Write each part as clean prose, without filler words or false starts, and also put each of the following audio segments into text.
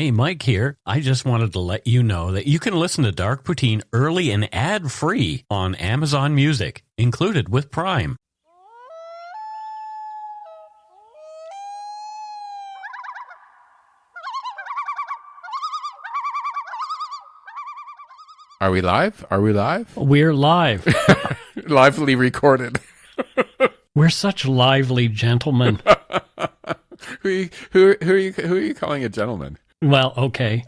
Hey, Mike here. I just wanted to let you know that you can listen to Dark Poutine early and ad-free on Amazon Music, included with Prime. Are we live? We're live. Lively recorded. We're such lively gentlemen. Who are you calling a gentleman? Well, okay.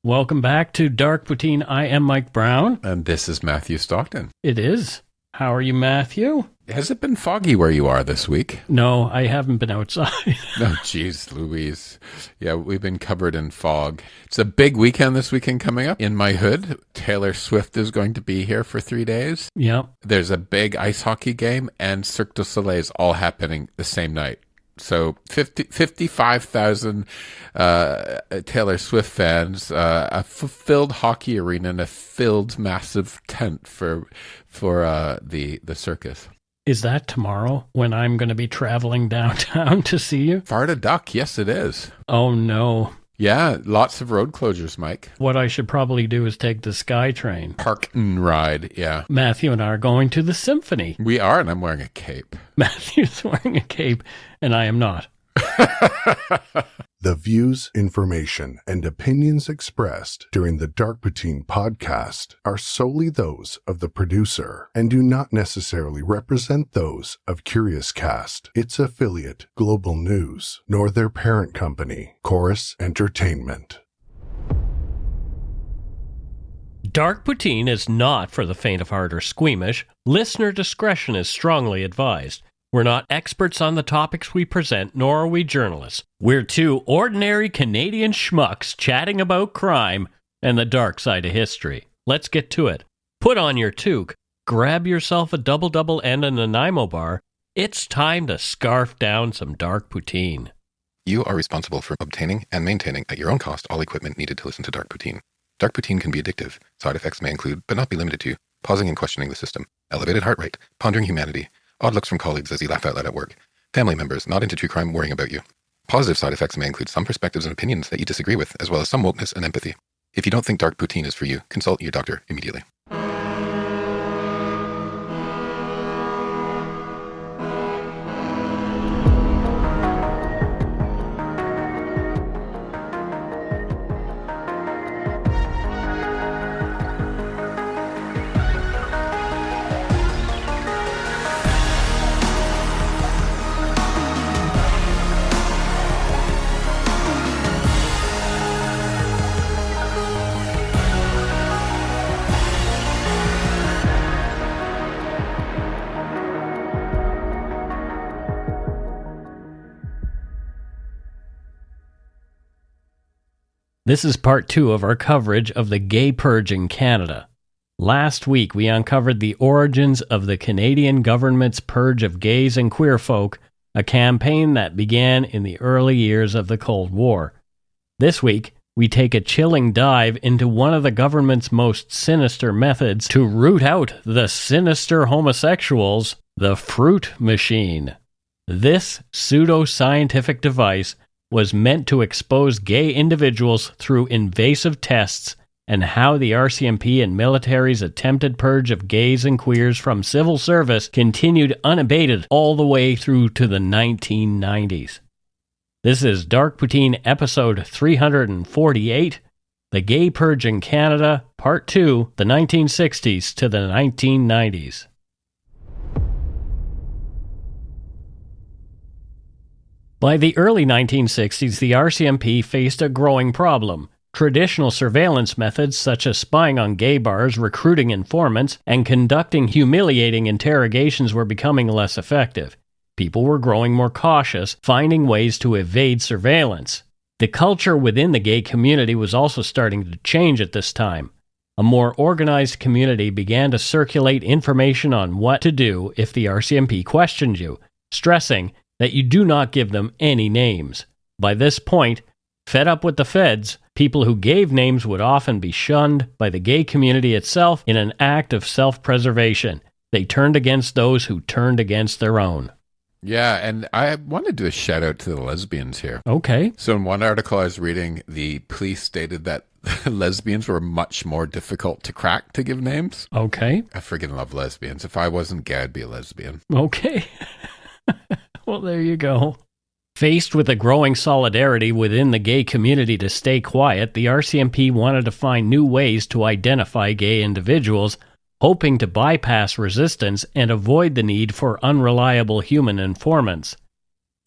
Welcome back to Dark Poutine. I am Mike Brown. And this is Matthew Stockton. It is. How are you, Matthew? Has it been foggy where you are this week? No, I haven't been outside. Oh, jeez, Louise. Yeah, we've been covered in fog. It's a big weekend this weekend coming up. In my hood, Taylor Swift is going to be here for 3 days. Yep. There's a big ice hockey game and Cirque du Soleil is all happening the same night. So 55,000 Taylor Swift fans, a filled hockey arena, and a filled massive tent for the circus. Is that tomorrow when I'm going to be traveling downtown to see you? Far to duck, yes it is. Oh no. Yeah, lots of road closures, Mike. What I should probably do is take the SkyTrain. Park and ride, yeah. Matthew and I are going to the symphony. We are, and I'm wearing a cape. Matthew's wearing a cape, and I am not. The views, information, and opinions expressed during the Dark Poutine podcast are solely those of the producer and do not necessarily represent those of Curious Cast, its affiliate, Global News, nor their parent company, Chorus Entertainment. Dark Poutine is not for the faint of heart or squeamish. Listener discretion is strongly advised. We're not experts on the topics we present, nor are we journalists. We're two ordinary Canadian schmucks chatting about crime and the dark side of history. Let's get to it. Put on your toque, grab yourself a double-double and a Nanaimo bar. It's time to scarf down some Dark Poutine. You are responsible for obtaining and maintaining at your own cost all equipment needed to listen to Dark Poutine. Dark Poutine can be addictive. Side effects may include, but not be limited to, pausing and questioning the system, elevated heart rate, pondering humanity, odd looks from colleagues as you laugh out loud at work, family members not into true crime worrying about you. Positive side effects may include some perspectives and opinions that you disagree with, as well as some wokeness and empathy. If you don't think Dark Poutine is for you, consult your doctor immediately. This is part 2 of our coverage of the Gay Purge in Canada. Last week, we uncovered the origins of the Canadian government's purge of gays and queer folk, a campaign that began in the early years of the Cold War. This week, we take a chilling dive into one of the government's most sinister methods to root out the sinister homosexuals, the fruit machine. This pseudoscientific device was meant to expose gay individuals through invasive tests and how the RCMP and military's attempted purge of gays and queers from civil service continued unabated all the way through to the 1990s. This is Dark Poutine episode 348, The Gay Purge in Canada, Part 2, the 1960s to the 1990s. By the early 1960s, the RCMP faced a growing problem. Traditional surveillance methods such as spying on gay bars, recruiting informants, and conducting humiliating interrogations were becoming less effective. People were growing more cautious, finding ways to evade surveillance. The culture within the gay community was also starting to change at this time. A more organized community began to circulate information on what to do if the RCMP questioned you, stressing that you do not give them any names. By this point, fed up with the feds, people who gave names would often be shunned by the gay community itself in an act of self-preservation. They turned against those who turned against their own. Yeah, and I want to do a shout out to the lesbians here. Okay. So in one article I was reading, the police stated that lesbians were much more difficult to crack to give names. Okay. I freaking love lesbians. If I wasn't gay, I'd be a lesbian. Okay. Well, there you go. Faced with a growing solidarity within the gay community to stay quiet, the RCMP wanted to find new ways to identify gay individuals, hoping to bypass resistance and avoid the need for unreliable human informants.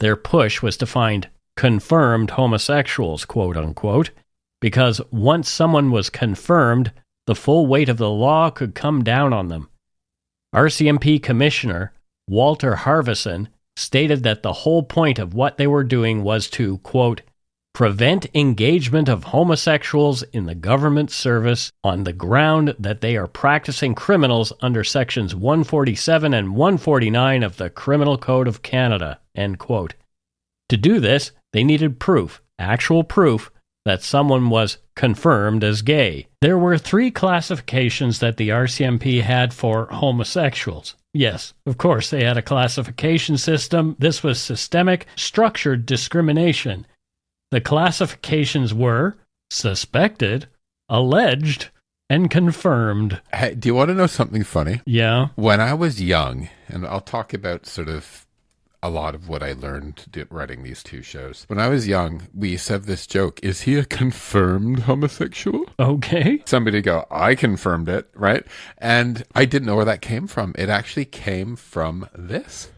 Their push was to find confirmed homosexuals, quote unquote, because once someone was confirmed, the full weight of the law could come down on them. RCMP Commissioner Walter Harvison stated that the whole point of what they were doing was to, quote, prevent engagement of homosexuals in the government service on the ground that they are practicing criminals under sections 147 and 149 of the Criminal Code of Canada, end quote. To do this, they needed proof, actual proof, that someone was confirmed as gay. There were 3 classifications that the RCMP had for homosexuals. Yes, of course, they had a classification system. This was systemic, structured discrimination. The classifications were suspected, alleged, and confirmed. Hey, do you want to know something funny? Yeah. When I was young, and I'll talk about sort of a lot of what I learned writing these 2 shows. When I was young, we used to have this joke, is he a confirmed homosexual? Okay. Somebody go, I confirmed it, right? And I didn't know where that came from. It actually came from this.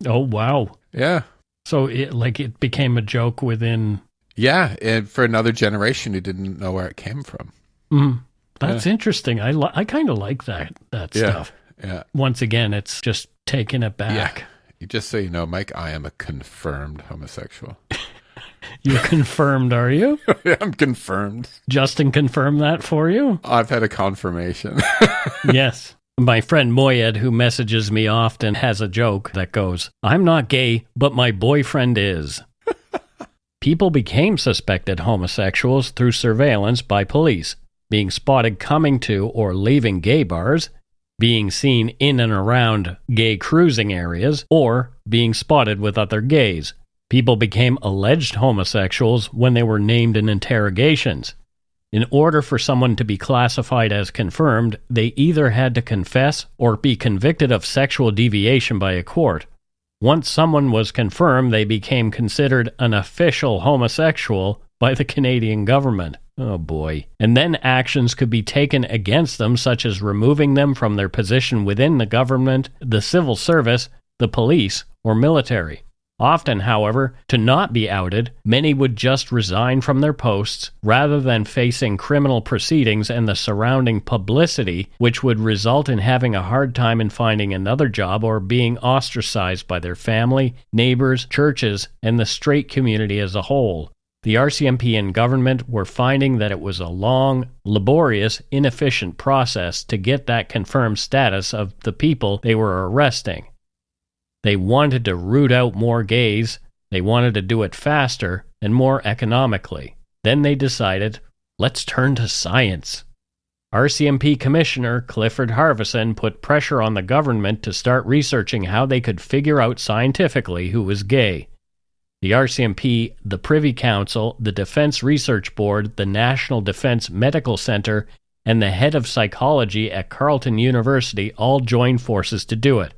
Oh, wow. Yeah. So it became a joke within... Yeah, and for another generation who didn't know where it came from. That's interesting. I kind of like that stuff. Yeah. Once again, it's just taking it back. Yeah. Just so you know, Mike, I am a confirmed homosexual. You're confirmed, are you? I'm confirmed. Justin confirmed that for you? I've had a confirmation. Yes. My friend Moyed, who messages me often, has a joke that goes, I'm not gay, but my boyfriend is. People became suspected homosexuals through surveillance by police, being spotted coming to or leaving gay bars, being seen in and around gay cruising areas, or being spotted with other gays. People became alleged homosexuals when they were named in interrogations. In order for someone to be classified as confirmed, they either had to confess or be convicted of sexual deviation by a court. Once someone was confirmed, they became considered an official homosexual by the Canadian government. Oh boy. And then actions could be taken against them, such as removing them from their position within the government, the civil service, the police, or military. Often, however, to not be outed, many would just resign from their posts rather than facing criminal proceedings and the surrounding publicity, which would result in having a hard time in finding another job or being ostracized by their family, neighbors, churches, and the straight community as a whole. The RCMP and government were finding that it was a long, laborious, inefficient process to get that confirmed status of the people they were arresting. They wanted to root out more gays, they wanted to do it faster and more economically. Then they decided, let's turn to science. RCMP Commissioner Clifford Harvison put pressure on the government to start researching how they could figure out scientifically who was gay. The RCMP, the Privy Council, the Defense Research Board, the National Defense Medical Center, and the head of psychology at Carleton University all joined forces to do it.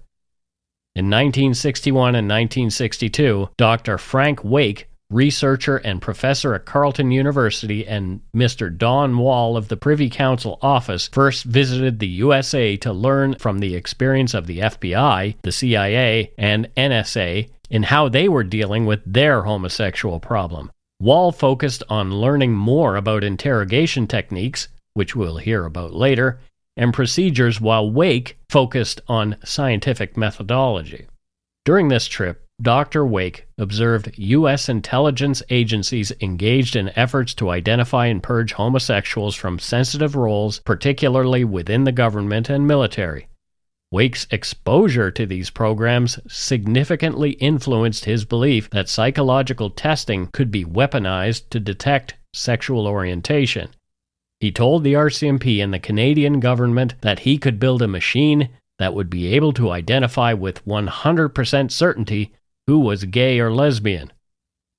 In 1961 and 1962, Dr. Frank Wake, researcher and professor at Carleton University, and Mr. Don Wall of the Privy Council office first visited the USA to learn from the experience of the FBI, the CIA, and NSA in how they were dealing with their homosexual problem. Wall focused on learning more about interrogation techniques, which we'll hear about later, and procedures, while Wake focused on scientific methodology. During this trip, Dr. Wake observed U.S. intelligence agencies engaged in efforts to identify and purge homosexuals from sensitive roles, particularly within the government and military. Wake's exposure to these programs significantly influenced his belief that psychological testing could be weaponized to detect sexual orientation. He told the RCMP and the Canadian government that he could build a machine that would be able to identify with 100% certainty who was gay or lesbian.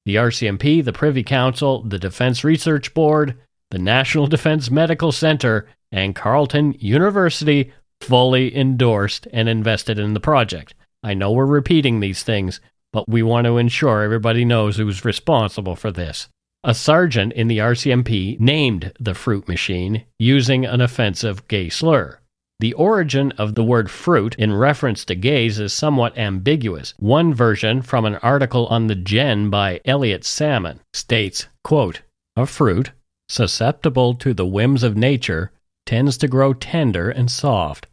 The RCMP, the Privy Council, the Defense Research Board, the National Defense Medical Center, and Carleton University fully endorsed and invested in the project. I know we're repeating these things, but we want to ensure everybody knows who's responsible for this. A sergeant in the RCMP named the fruit machine using an offensive gay slur. The origin of the word fruit in reference to gays is somewhat ambiguous. One version from an article on the Gen by Elliot Salmon states, quote, "A fruit, susceptible to the whims of nature, tends to grow tender and soft.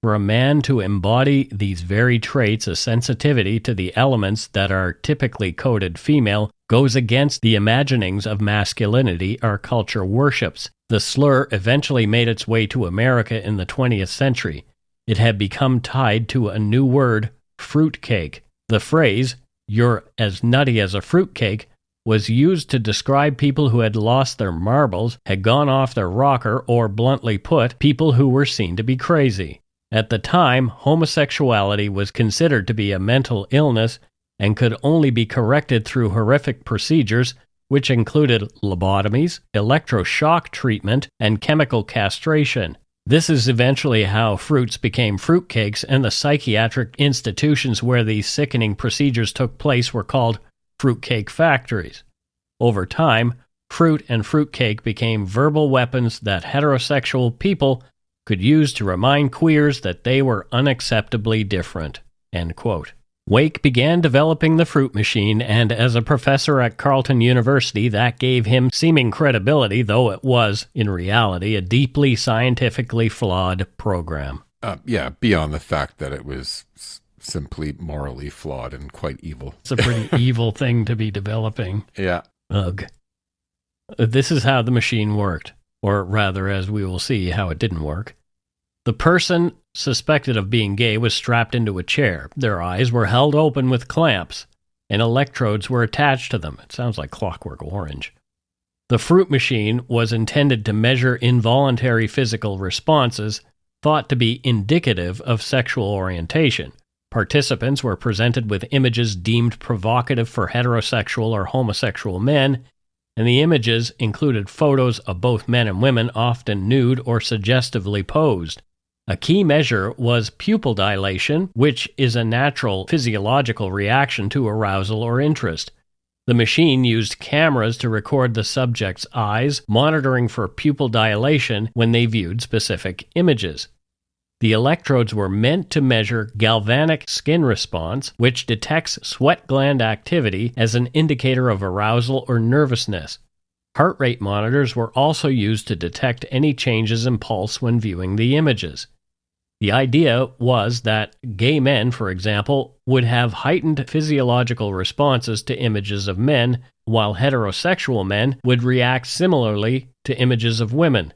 For a man to embody these very traits, a sensitivity to the elements that are typically coded female, goes against the imaginings of masculinity our culture worships. The slur eventually made its way to America in the 20th century. It had become tied to a new word, fruitcake. The phrase, 'you're as nutty as a fruitcake,' was used to describe people who had lost their marbles, had gone off their rocker, or, bluntly put, people who were seen to be crazy. At the time, homosexuality was considered to be a mental illness and could only be corrected through horrific procedures, which included lobotomies, electroshock treatment, and chemical castration. This is eventually how fruits became fruitcakes, and the psychiatric institutions where these sickening procedures took place were called fruitcake factories. Over time, fruit and fruitcake became verbal weapons that heterosexual people could use to remind queers that they were unacceptably different." End quote. Wake began developing the fruit machine, and as a professor at Carleton University, that gave him seeming credibility, though it was, in reality, a deeply scientifically flawed program. Beyond the fact that it was simply morally flawed and quite evil. It's a pretty evil thing to be developing. Yeah. Ugh. This is how the machine worked, or rather, as we will see, how it didn't work. The person suspected of being gay was strapped into a chair. Their eyes were held open with clamps, and electrodes were attached to them. It sounds like Clockwork Orange. The fruit machine was intended to measure involuntary physical responses thought to be indicative of sexual orientation. Participants were presented with images deemed provocative for heterosexual or homosexual men, and the images included photos of both men and women, often nude or suggestively posed. A key measure was pupil dilation, which is a natural physiological reaction to arousal or interest. The machine used cameras to record the subject's eyes, monitoring for pupil dilation when they viewed specific images. The electrodes were meant to measure galvanic skin response, which detects sweat gland activity as an indicator of arousal or nervousness. Heart rate monitors were also used to detect any changes in pulse when viewing the images. The idea was that gay men, for example, would have heightened physiological responses to images of men, while heterosexual men would react similarly to images of women.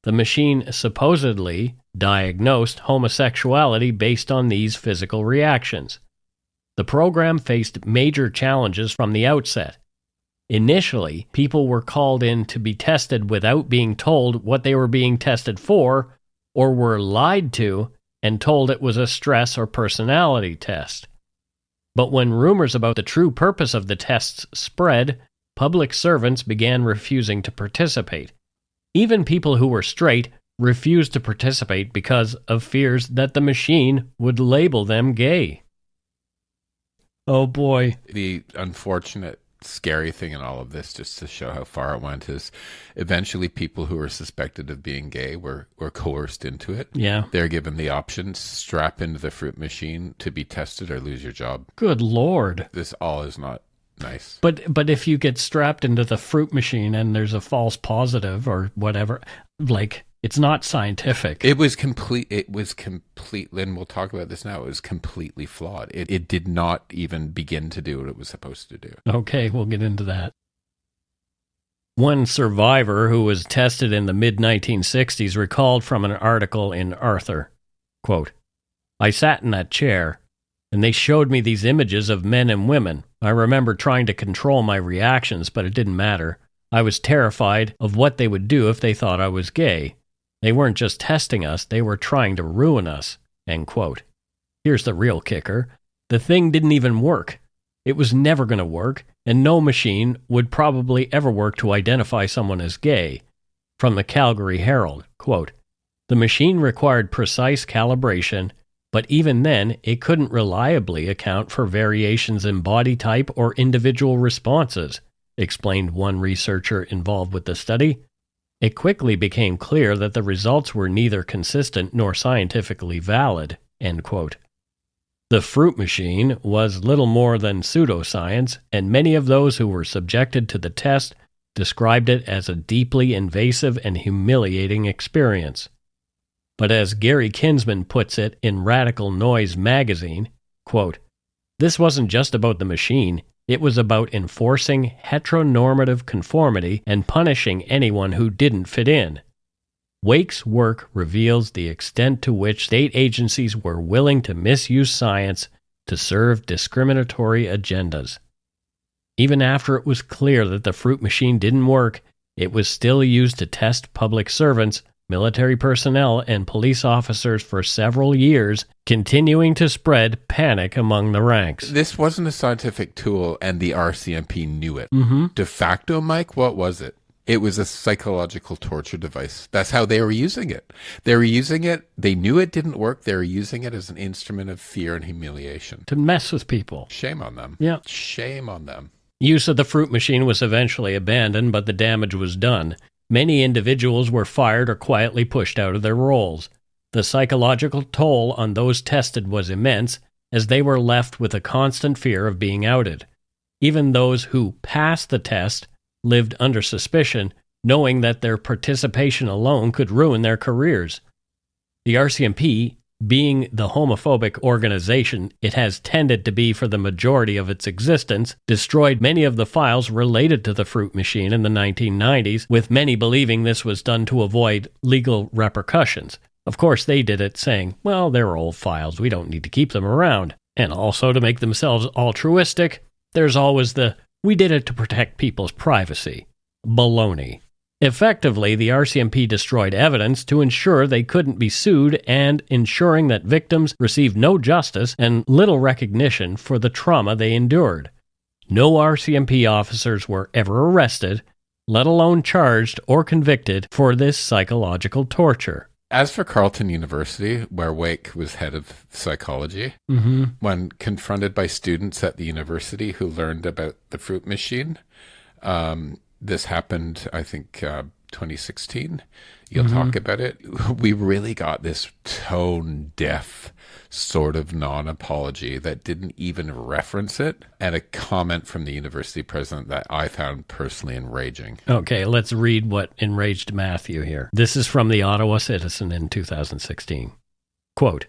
The machine supposedly diagnosed homosexuality based on these physical reactions. The program faced major challenges from the outset. Initially, people were called in to be tested without being told what they were being tested for, or were lied to and told it was a stress or personality test. But when rumors about the true purpose of the tests spread, public servants began refusing to participate. Even people who were straight refused to participate because of fears that the machine would label them gay. Oh boy. The unfortunate, scary thing in all of this, just to show how far it went, is eventually people who were suspected of being gay were coerced into it. Yeah. They're given the option, strap into the fruit machine to be tested or lose your job. Good Lord. This all is not nice. But if you get strapped into the fruit machine and there's a false positive or whatever, like, it's not scientific. It was complete, and we'll talk about this now, it was completely flawed. It did not even begin to do what it was supposed to do. Okay, we'll get into that. One survivor who was tested in the mid-1960s recalled from an article in Arthur, quote, "I sat in that chair, and they showed me these images of men and women. I remember trying to control my reactions, but it didn't matter. I was terrified of what they would do if they thought I was gay. They weren't just testing us, they were trying to ruin us." End quote. Here's the real kicker. The thing didn't even work. It was never going to work, and no machine would probably ever work to identify someone as gay. From the Calgary Herald, quote, "The machine required precise calibration, but even then it couldn't reliably account for variations in body type or individual responses," explained one researcher involved with the study. It quickly became clear that the results were neither consistent nor scientifically valid, end quote. The fruit machine was little more than pseudoscience, and many of those who were subjected to the test described it as a deeply invasive and humiliating experience. But as Gary Kinsman puts it in Radical Noise magazine, quote, "This wasn't just about the machine, it was about enforcing heteronormative conformity and punishing anyone who didn't fit in. Wake's work reveals the extent to which state agencies were willing to misuse science to serve discriminatory agendas. Even after it was clear that the fruit machine didn't work, it was still used to test public servants, military personnel, and police officers for several years, continuing to spread panic among the ranks." This wasn't a scientific tool, and the RCMP knew it. De facto, Mike, what was it? It was a psychological torture device. That's how they were using it. They were using it. They knew it didn't work. They were using it as an instrument of fear and humiliation. To mess with people. Shame on them. Yeah. Shame on them. Use of the fruit machine was eventually abandoned, but the damage was done. Many individuals were fired or quietly pushed out of their roles. The psychological toll on those tested was immense, as they were left with a constant fear of being outed. Even those who passed the test lived under suspicion, knowing that their participation alone could ruin their careers. The RCMP, being the homophobic organization it has tended to be for the majority of its existence, destroyed many of the files related to the fruit machine in the 1990s, with many believing this was done to avoid legal repercussions. Of course, they did it saying, well, they're old files, we don't need to keep them around. And also to make themselves altruistic, there's always the, we did it to protect people's privacy. Baloney. Effectively, the RCMP destroyed evidence to ensure they couldn't be sued and ensuring that victims received no justice and little recognition for the trauma they endured. No RCMP officers were ever arrested, let alone charged or convicted for this psychological torture. As for Carleton University, where Wake was head of psychology, when confronted by students at the university who learned about the fruit machine, this happened, I think, 2016. You'll talk about it. We really got this tone-deaf sort of non-apology that didn't even reference it, and a comment from the university president that I found personally enraging. Okay, let's read what enraged Matthew here. This is from the Ottawa Citizen in 2016. Quote,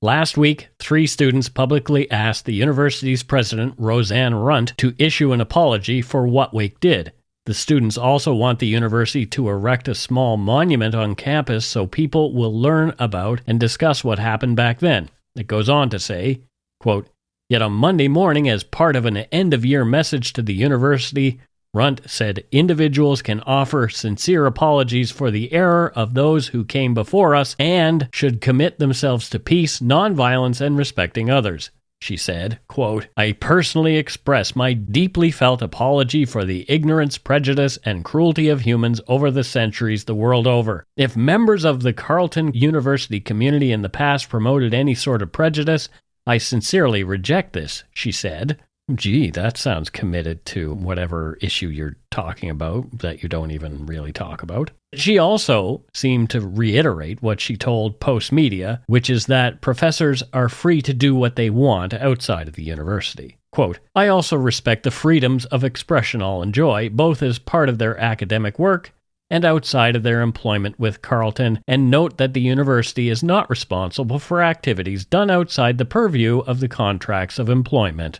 "Last week, 3 students publicly asked the university's president, Roseanne Runt, to issue an apology for what Wake did. The students also want the university to erect a small monument on campus so people will learn about and discuss what happened back then." It goes on to say, quote, "Yet on Monday morning, as part of an end-of-year message to the university, Runt said individuals can offer sincere apologies for the error of those who came before us and should commit themselves to peace, nonviolence, and respecting others. She said, quote, "I personally express my deeply felt apology for the ignorance, prejudice, and cruelty of humans over the centuries the world over. If members of the Carleton University community in the past promoted any sort of prejudice, I sincerely reject this," she said. Gee, that sounds committed to whatever issue you're talking about that you don't even really talk about. She also seemed to reiterate what she told Post Media, which is that professors are free to do what they want outside of the university. Quote, "I also respect the freedoms of expression all enjoy, both as part of their academic work and outside of their employment with Carleton, and note that the university is not responsible for activities done outside the purview of the contracts of employment."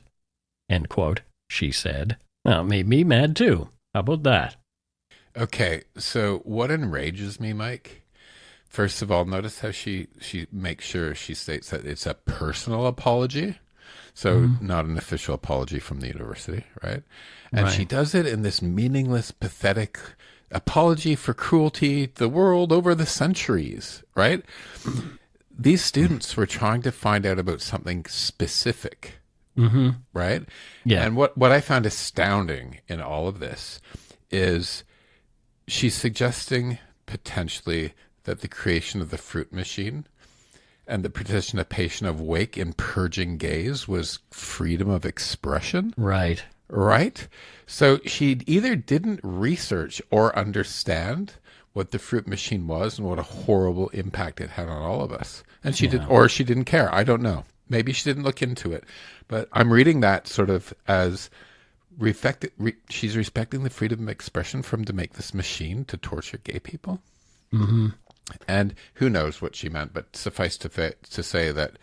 End quote, she said. Well, it made me mad too. How about that? Okay, so what enrages me, Mike? First of all, notice how she makes sure she states that it's a personal apology. So not an official apology from the university, right? And she does it in this meaningless, pathetic apology for cruelty the world over the centuries, right? These students were trying to find out about something specific, right? Yeah. And what I found astounding in all of this is she's suggesting potentially that the creation of the fruit machine and the participation of Wake in purging gays was freedom of expression. Right. Right? So she either didn't research or understand what the fruit machine was and what a horrible impact it had on all of us. And she did, or she didn't care. I don't know. Maybe she didn't look into it. But I'm reading that sort of as she's respecting the freedom of expression for him to make this machine to torture gay people. Mm-hmm. And who knows what she meant, but suffice to say that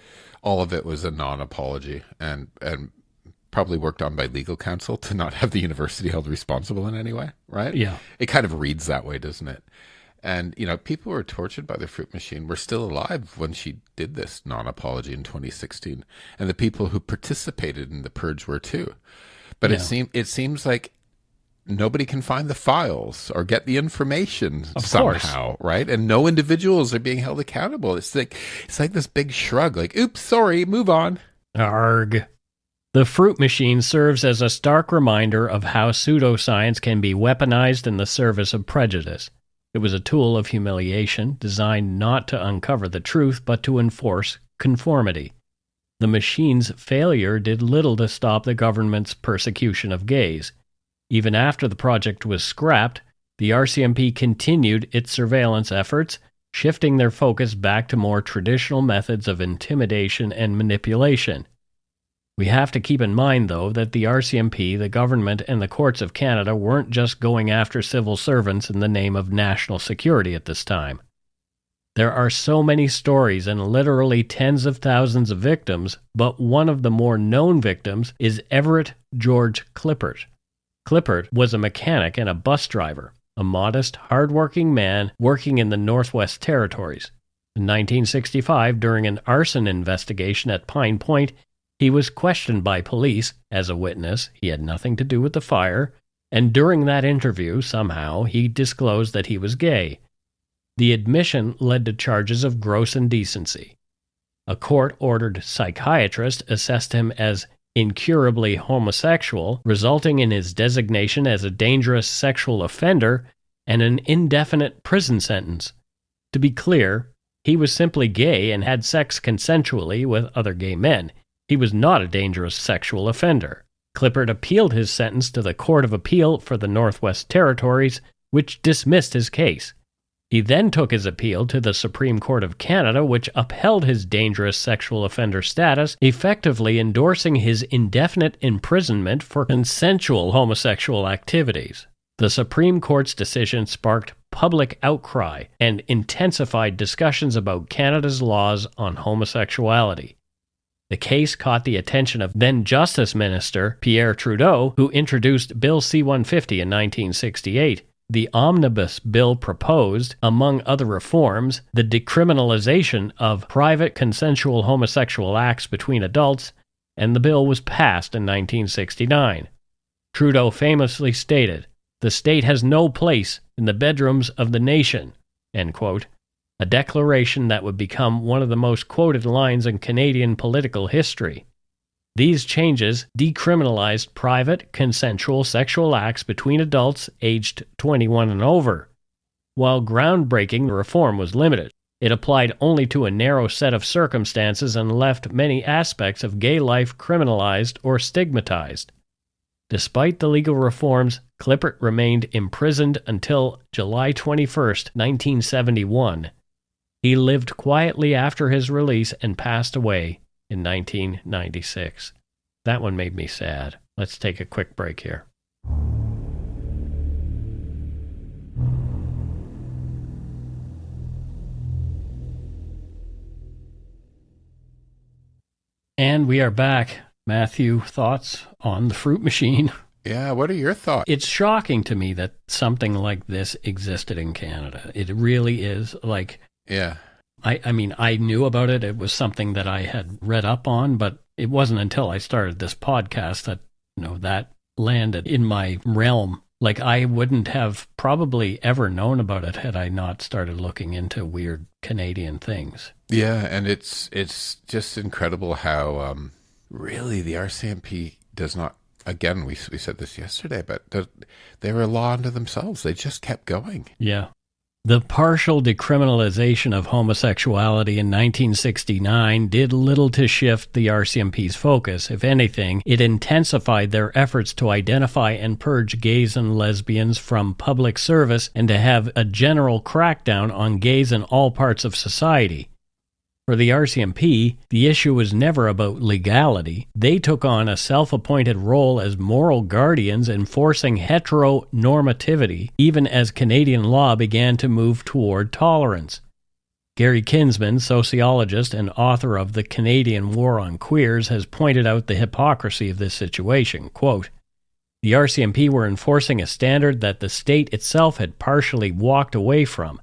all of it was a non-apology and probably worked on by legal counsel to not have the university held responsible in any way, right? Yeah. It kind of reads that way, doesn't it? And, people who were tortured by the fruit machine were still alive when she did this non-apology in 2016. And the people who participated in the purge were too. But it seems like nobody can find the files or get the information somehow, right? And no individuals are being held accountable. It's like this big shrug, like, oops, sorry, move on. Arg. The fruit machine serves as a stark reminder of how pseudoscience can be weaponized in the service of prejudice. It was a tool of humiliation designed not to uncover the truth, but to enforce conformity. The machine's failure did little to stop the government's persecution of gays. Even after the project was scrapped, the RCMP continued its surveillance efforts, shifting their focus back to more traditional methods of intimidation and manipulation. We have to keep in mind, though, that the RCMP, the government, and the courts of Canada weren't just going after civil servants in the name of national security at this time. There are so many stories and literally tens of thousands of victims, but one of the more known victims is Everett George Clippert. Clippert was a mechanic and a bus driver, a modest, hard-working man working in the Northwest Territories. In 1965, during an arson investigation at Pine Point, he was questioned by police as a witness. He had nothing to do with the fire, and during that interview, somehow, he disclosed that he was gay. The admission led to charges of gross indecency. A court-ordered psychiatrist assessed him as incurably homosexual, resulting in his designation as a dangerous sexual offender and an indefinite prison sentence. To be clear, he was simply gay and had sex consensually with other gay men. He was not a dangerous sexual offender. Clippert appealed his sentence to the Court of Appeal for the Northwest Territories, which dismissed his case. He then took his appeal to the Supreme Court of Canada, which upheld his dangerous sexual offender status, effectively endorsing his indefinite imprisonment for consensual homosexual activities. The Supreme Court's decision sparked public outcry and intensified discussions about Canada's laws on homosexuality. The case caught the attention of then Justice Minister Pierre Trudeau, who introduced Bill C-150 in 1968. The omnibus bill proposed, among other reforms, the decriminalization of private consensual homosexual acts between adults, and the bill was passed in 1969. Trudeau famously stated, "The state has no place in the bedrooms of the nation," end quote, a declaration that would become one of the most quoted lines in Canadian political history. These changes decriminalized private, consensual sexual acts between adults aged 21 and over. While groundbreaking, the reform was limited. It applied only to a narrow set of circumstances and left many aspects of gay life criminalized or stigmatized. Despite the legal reforms, Clippert remained imprisoned until July 21, 1971. He lived quietly after his release and passed away in 1996. That one made me sad. Let's take a quick break here. And we are back. Matthew, thoughts on the fruit machine? Yeah, what are your thoughts? It's shocking to me that something like this existed in Canada. It really is. Yeah. I mean, I knew about it. It was something that I had read up on, but it wasn't until I started this podcast that, that landed in my realm. I wouldn't have probably ever known about it had I not started looking into weird Canadian things. Yeah, and it's just incredible how Really, the RCMP does not, again, we said this yesterday, but they were a law unto themselves. They just kept going. Yeah. The partial decriminalization of homosexuality in 1969 did little to shift the RCMP's focus. If anything, it intensified their efforts to identify and purge gays and lesbians from public service and to have a general crackdown on gays in all parts of society. For the RCMP, the issue was never about legality. They took on a self-appointed role as moral guardians enforcing heteronormativity, even as Canadian law began to move toward tolerance. Gary Kinsman, sociologist and author of The Canadian War on Queers, has pointed out the hypocrisy of this situation. Quote, "The RCMP were enforcing a standard that the state itself had partially walked away from.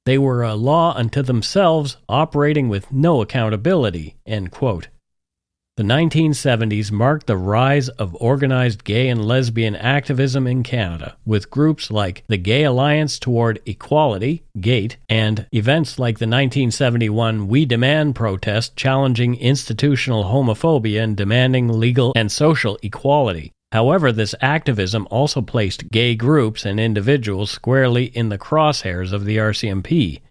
They were a law unto themselves, operating with no accountability." End quote. The 1970s marked the rise of organized gay and lesbian activism in Canada, with groups like the Gay Alliance Toward Equality, GATE, and events like the 1971 We Demand protest challenging institutional homophobia and demanding legal and social equality. However, this activism also placed gay groups and individuals squarely in the crosshairs of the RCMP.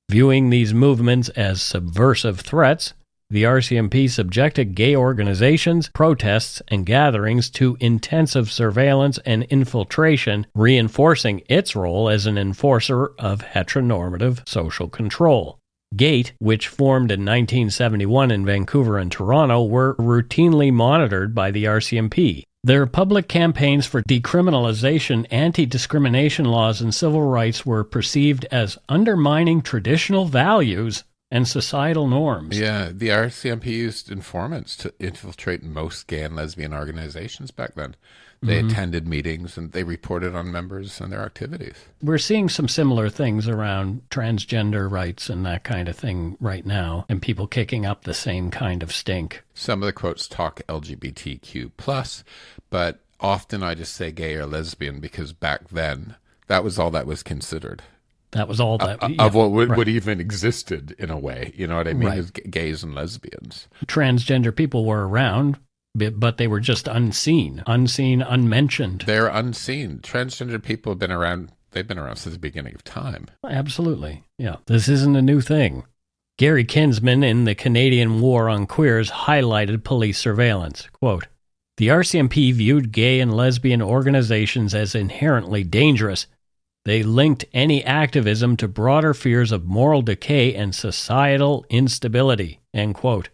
Viewing these movements as subversive threats, the RCMP subjected gay organizations, protests, and gatherings to intensive surveillance and infiltration, reinforcing its role as an enforcer of heteronormative social control. GATE, which formed in 1971 in Vancouver and Toronto, were routinely monitored by the RCMP. Their public campaigns for decriminalization, anti-discrimination laws, and civil rights were perceived as undermining traditional values and societal norms. Yeah, the RCMP used informants to infiltrate most gay and lesbian organizations back then. They attended meetings and they reported on members and their activities. We're seeing some similar things around transgender rights and that kind of thing right now, and people kicking up the same kind of stink. Some of the quotes talk LGBTQ+, but often I just say gay or lesbian because back then that was all that was considered. That was all that... of what would even existed in a way. You know what I mean? Right. Is gays and lesbians. Transgender people were around, but they were just unseen, unmentioned. They're unseen. Transgender people have been around. They've been around since the beginning of time. Absolutely. Yeah. This isn't a new thing. Gary Kinsman in The Canadian War on Queers highlighted police surveillance. Quote, "The RCMP viewed gay and lesbian organizations as inherently dangerous. They linked any activism to broader fears of moral decay and societal instability." End quote.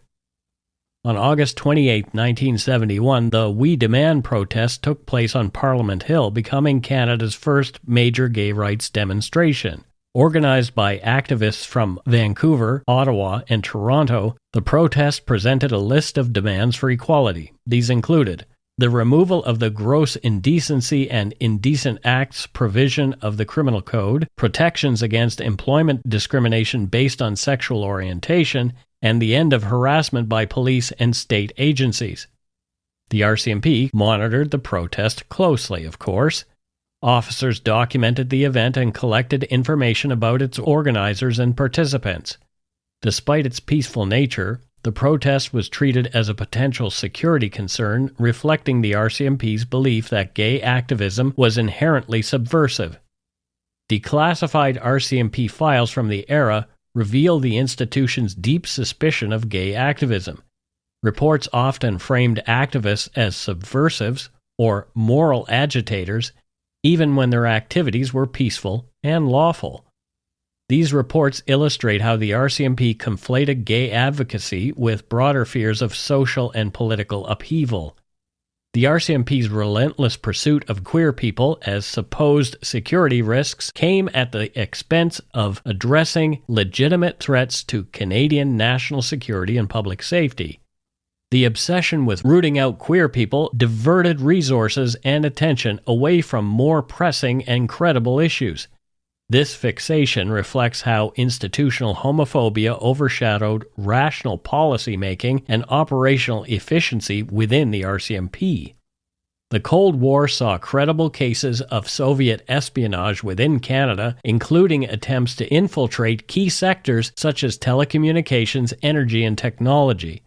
On August 28, 1971, the We Demand protest took place on Parliament Hill, becoming Canada's first major gay rights demonstration. Organized by activists from Vancouver, Ottawa, and Toronto, the protest presented a list of demands for equality. These included the removal of the gross indecency and indecent acts provision of the Criminal Code, protections against employment discrimination based on sexual orientation, and the end of harassment by police and state agencies. The RCMP monitored the protest closely, of course. Officers documented the event and collected information about its organizers and participants. Despite its peaceful nature, the protest was treated as a potential security concern, reflecting the RCMP's belief that gay activism was inherently subversive. Declassified RCMP files from the era reveal the institution's deep suspicion of gay activism. Reports often framed activists as subversives or moral agitators, even when their activities were peaceful and lawful. These reports illustrate how the RCMP conflated gay advocacy with broader fears of social and political upheaval. The RCMP's relentless pursuit of queer people as supposed security risks came at the expense of addressing legitimate threats to Canadian national security and public safety. The obsession with rooting out queer people diverted resources and attention away from more pressing and credible issues. This fixation reflects how institutional homophobia overshadowed rational policy-making and operational efficiency within the RCMP. The Cold War saw credible cases of Soviet espionage within Canada, including attempts to infiltrate key sectors such as telecommunications, energy, and technology.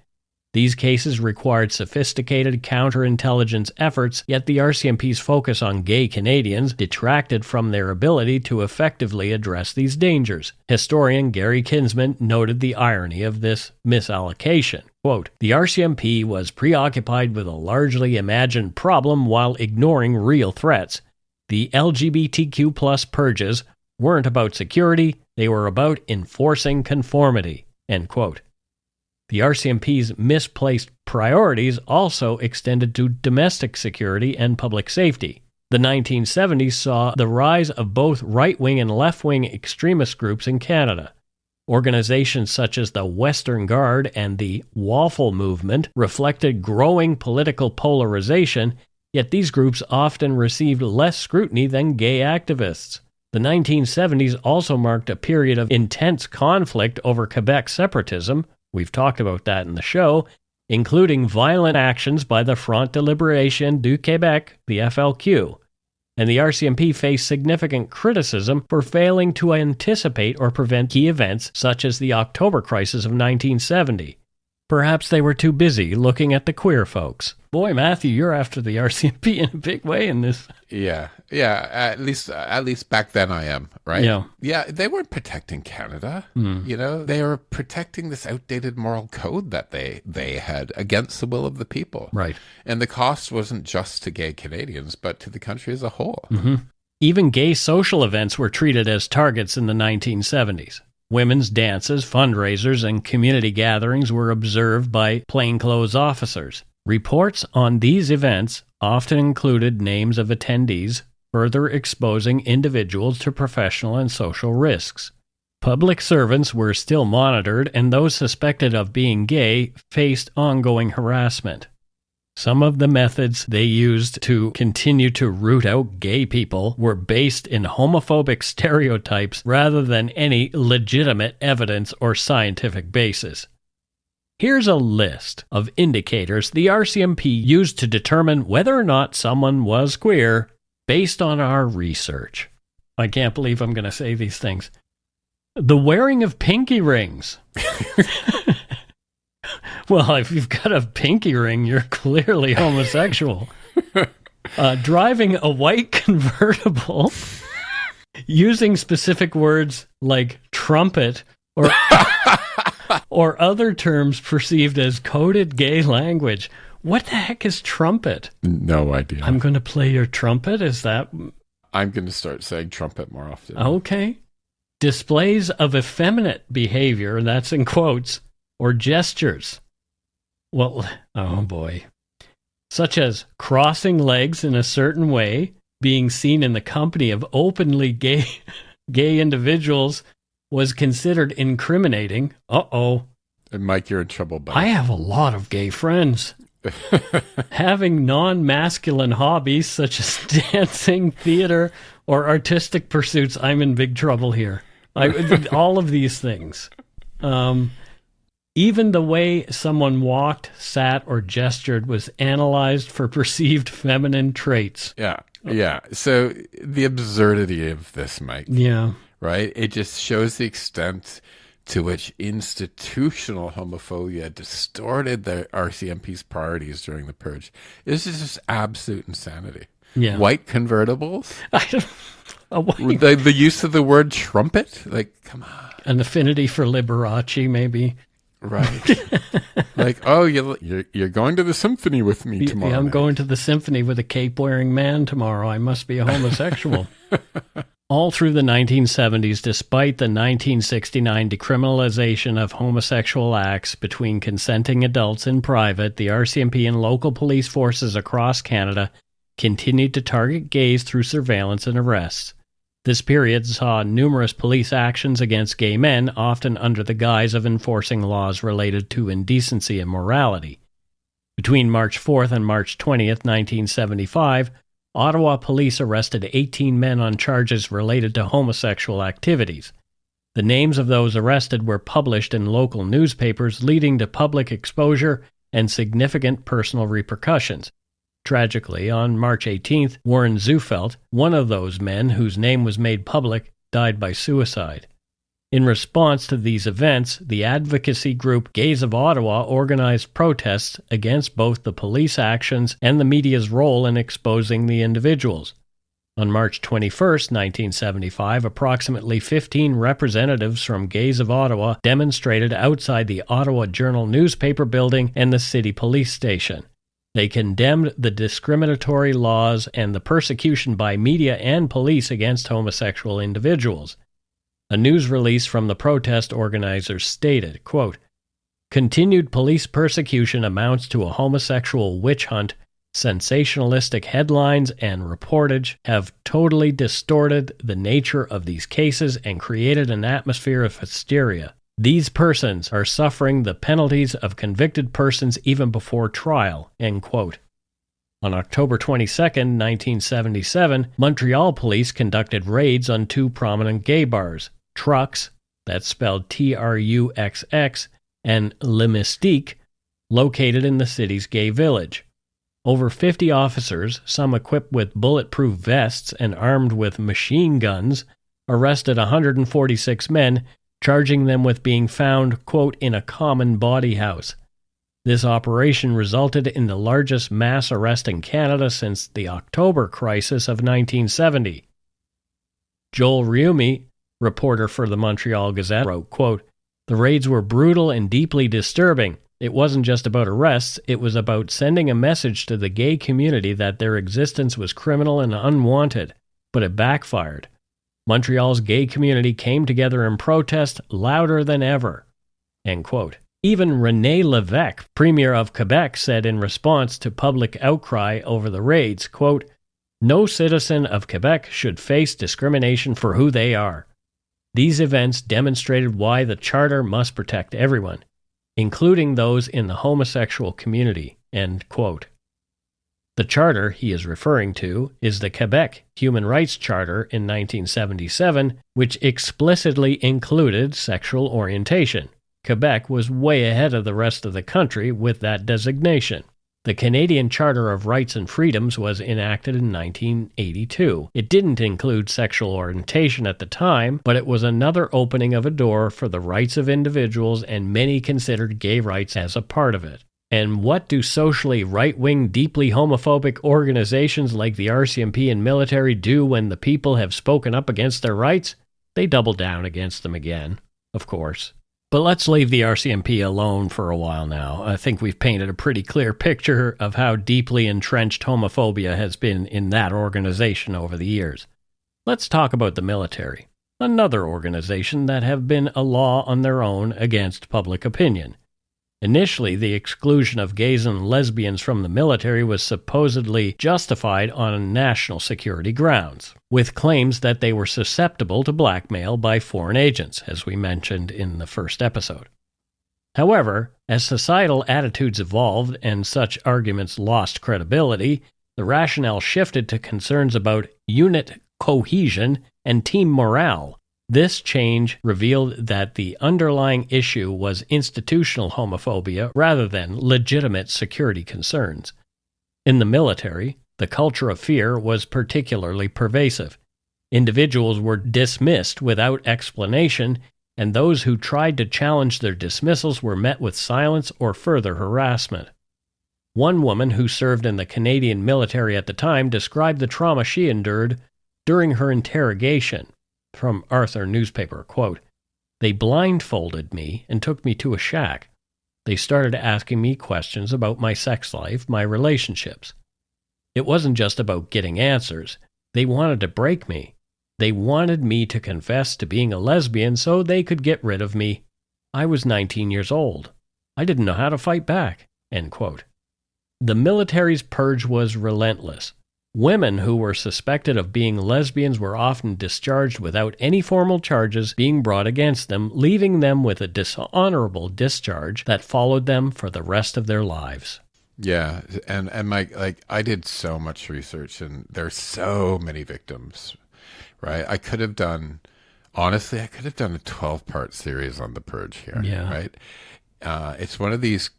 These cases required sophisticated counterintelligence efforts, yet the RCMP's focus on gay Canadians detracted from their ability to effectively address these dangers. Historian Gary Kinsman noted the irony of this misallocation. Quote, "The RCMP was preoccupied with a largely imagined problem while ignoring real threats. The LGBTQ+ purges weren't about security, they were about enforcing conformity." End quote. The RCMP's misplaced priorities also extended to domestic security and public safety. The 1970s saw the rise of both right-wing and left-wing extremist groups in Canada. Organizations such as the Western Guard and the Waffle Movement reflected growing political polarization, yet these groups often received less scrutiny than gay activists. The 1970s also marked a period of intense conflict over Quebec separatism. We've talked about that in the show, including violent actions by the Front de Libération du Québec, the FLQ. And the RCMP faced significant criticism for failing to anticipate or prevent key events such as the October crisis of 1970. Perhaps they were too busy looking at the queer folks. Boy, Matthew, you're after the RCMP in a big way in this. Yeah. At least back then I am, right? Yeah. They weren't protecting Canada. You know, they were protecting this outdated moral code that they had against the will of the people. Right. And the cost wasn't just to gay Canadians, but to the country as a whole. Mm-hmm. Even gay social events were treated as targets in the 1970s. Women's dances, fundraisers, and community gatherings were observed by plainclothes officers. Reports on these events often included names of attendees, further exposing individuals to professional and social risks. Public servants were still monitored, and those suspected of being gay faced ongoing harassment. Some of the methods they used to continue to root out gay people were based in homophobic stereotypes rather than any legitimate evidence or scientific basis. Here's a list of indicators the RCMP used to determine whether or not someone was queer based on our research. I can't believe I'm going to say these things. The wearing of pinky rings. Well, if you've got a pinky ring, you're clearly homosexual. Driving a white convertible, using specific words like trumpet or other terms perceived as coded gay language. What the heck is trumpet? No idea. I'm going to play your trumpet? Is that... I'm going to start saying trumpet more often. Okay. Displays of effeminate behavior, that's in quotes, or gestures. Well, oh boy. Such as crossing legs in a certain way, being seen in the company of openly gay individuals was considered incriminating. Uh-oh. And Mike, you're in trouble, buddy. I have a lot of gay friends. Having non-masculine hobbies such as dancing, theater, or artistic pursuits, I'm in big trouble here. All of these things. Even the way someone walked, sat, or gestured was analyzed for perceived feminine traits. Yeah. So the absurdity of this, Mike. Yeah. Right? It just shows the extent to which institutional homophobia distorted the RCMP's priorities during the purge. This is just absolute insanity. Yeah. White convertibles? The use of the word trumpet? Like, come on. An affinity for Liberace, maybe. Right. Like, oh, you're going to the symphony with me tomorrow. Yeah, I'm night. going to the symphony with a cape-wearing man tomorrow. I must be a homosexual. All through the 1970s, despite the 1969 decriminalization of homosexual acts between consenting adults in private, the RCMP and local police forces across Canada continued to target gays through surveillance and arrests. This period saw numerous police actions against gay men, often under the guise of enforcing laws related to indecency and morality. Between March 4th and March 20th, 1975, Ottawa police arrested 18 men on charges related to homosexual activities. The names of those arrested were published in local newspapers, leading to public exposure and significant personal repercussions. Tragically, on March 18th, Warren Zufelt, one of those men whose name was made public, died by suicide. In response to these events, the advocacy group Gays of Ottawa organized protests against both the police actions and the media's role in exposing the individuals. On March 21, 1975, approximately 15 representatives from Gays of Ottawa demonstrated outside the Ottawa Journal newspaper building and the city police station. They condemned the discriminatory laws and the persecution by media and police against homosexual individuals. A news release from the protest organizers stated, quote, "Continued police persecution amounts to a homosexual witch hunt. Sensationalistic headlines and reportage have totally distorted the nature of these cases and created an atmosphere of hysteria. These persons are suffering the penalties of convicted persons even before trial." End quote. On October 22, 1977, Montreal police conducted raids on two prominent gay bars, Trucks, that's spelled Truxx, and Le Mystique, located in the city's gay village. Over 50 officers, some equipped with bulletproof vests and armed with machine guns, arrested 146 men, charging them with being found, quote, "in a common bawdy house." This operation resulted in the largest mass arrest in Canada since the October crisis of 1970. Joel Riumi, reporter for the Montreal Gazette, wrote, quote, "The raids were brutal and deeply disturbing. It wasn't just about arrests, it was about sending a message to the gay community that their existence was criminal and unwanted, but it backfired. Montreal's gay community came together in protest louder than ever." End quote. Even René Lévesque, Premier of Quebec, said in response to public outcry over the raids, quote, "No citizen of Quebec should face discrimination for who they are. These events demonstrated why the Charter must protect everyone, including those in the homosexual community." End quote. The charter he is referring to is the Quebec Human Rights Charter in 1977, which explicitly included sexual orientation. Quebec was way ahead of the rest of the country with that designation. The Canadian Charter of Rights and Freedoms was enacted in 1982. It didn't include sexual orientation at the time, but it was another opening of a door for the rights of individuals, and many considered gay rights as a part of it. And what do socially right-wing, deeply homophobic organizations like the RCMP and military do when the people have spoken up against their rights? They double down against them again, of course. But let's leave the RCMP alone for a while now. I think we've painted a pretty clear picture of how deeply entrenched homophobia has been in that organization over the years. Let's talk about the military, another organization that have been a law on their own against public opinion. Initially, the exclusion of gays and lesbians from the military was supposedly justified on national security grounds, with claims that they were susceptible to blackmail by foreign agents, as we mentioned in the first episode. However, as societal attitudes evolved and such arguments lost credibility, the rationale shifted to concerns about unit cohesion and team morale. This change revealed that the underlying issue was institutional homophobia rather than legitimate security concerns. In the military, the culture of fear was particularly pervasive. Individuals were dismissed without explanation, and those who tried to challenge their dismissals were met with silence or further harassment. One woman who served in the Canadian military at the time described the trauma she endured during her interrogation. From Arthur newspaper, quote, "They blindfolded me and took me to a shack. They started asking me questions about my sex life, my relationships. It wasn't just about getting answers. They wanted to break me. They wanted me to confess to being a lesbian so they could get rid of me. I was 19 years old. I didn't know how to fight back." End quote. The military's purge was relentless. Women who were suspected of being lesbians were often discharged without any formal charges being brought against them, leaving them with a dishonorable discharge that followed them for the rest of their lives. Yeah, and I did so much research, and there's so many victims, right? I could have done a 12-part series on the purge here, right? It's one of these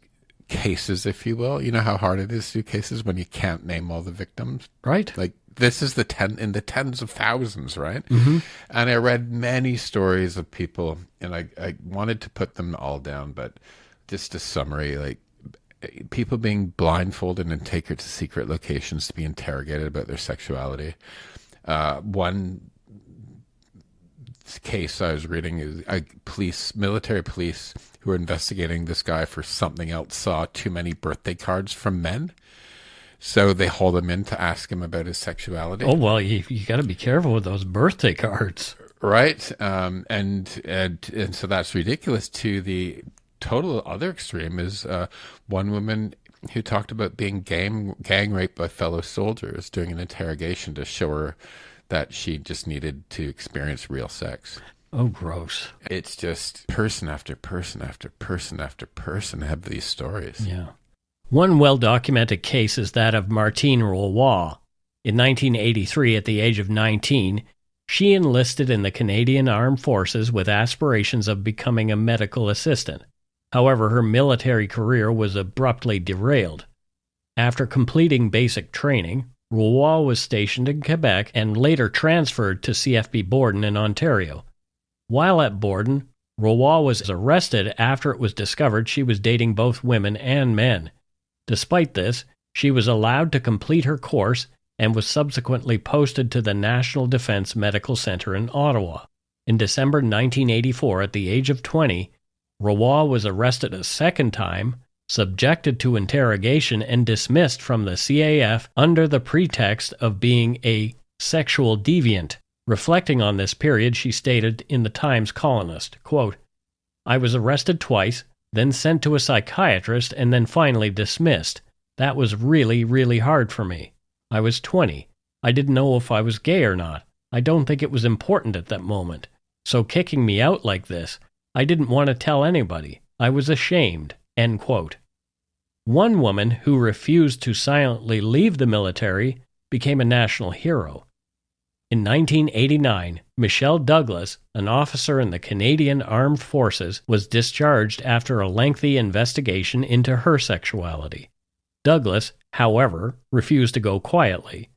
cases, if you will. You know how hard it is to do cases when you can't name all the victims? Right. Like, this is in the tens of thousands, right? Mm-hmm. And I read many stories of people, and I wanted to put them all down, but just a summary, like people being blindfolded and taken to secret locations to be interrogated about their sexuality. One case I was reading is military police who were investigating this guy for something else saw too many birthday cards from men. So they hauled him in to ask him about his sexuality. Oh, well, you got to be careful with those birthday cards. Right. And so that's ridiculous. To the total other extreme is one woman who talked about being gang raped by fellow soldiers during an interrogation to show her that she just needed to experience real sex. Oh, gross. It's just person after person after person after person have these stories. Yeah. One well-documented case is that of Martine Roulois. In 1983, at the age of 19, she enlisted in the Canadian Armed Forces with aspirations of becoming a medical assistant. However, her military career was abruptly derailed. After completing basic training, Roulois was stationed in Quebec and later transferred to CFB Borden in Ontario. While at Borden, Roulois was arrested after it was discovered she was dating both women and men. Despite this, she was allowed to complete her course and was subsequently posted to the National Defence Medical Centre in Ottawa. In December 1984, at the age of 20, Roulois was arrested a second time, subjected to interrogation, and dismissed from the CAF under the pretext of being a sexual deviant. Reflecting on this period, she stated in the Times Colonist, quote, "I was arrested twice, then sent to a psychiatrist, and then finally dismissed. That was really, really hard for me. I was 20. I didn't know if I was gay or not. I don't think it was important at that moment. So kicking me out like this, I didn't want to tell anybody. I was ashamed." End quote. One woman who refused to silently leave the military became a national hero. In 1989, Michelle Douglas, an officer in the Canadian Armed Forces, was discharged after a lengthy investigation into her sexuality. Douglas, however, refused to go quietly.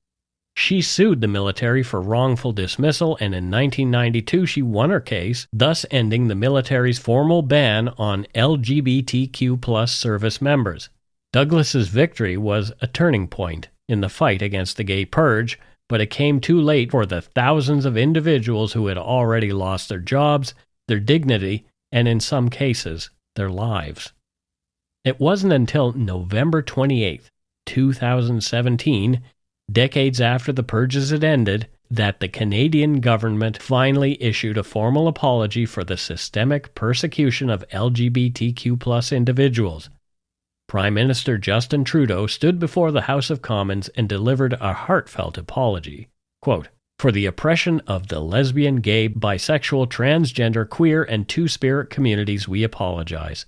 She sued the military for wrongful dismissal, and in 1992 she won her case, thus ending the military's formal ban on LGBTQ+ service members. Douglas's victory was a turning point in the fight against the Gay Purge, but it came too late for the thousands of individuals who had already lost their jobs, their dignity, and in some cases, their lives. It wasn't until November 28, 2017, decades after the purges had ended, that the Canadian government finally issued a formal apology for the systemic persecution of LGBTQ+ individuals. Prime Minister Justin Trudeau stood before the House of Commons and delivered a heartfelt apology. Quote, "For the oppression of the lesbian, gay, bisexual, transgender, queer, and two-spirit communities, we apologize.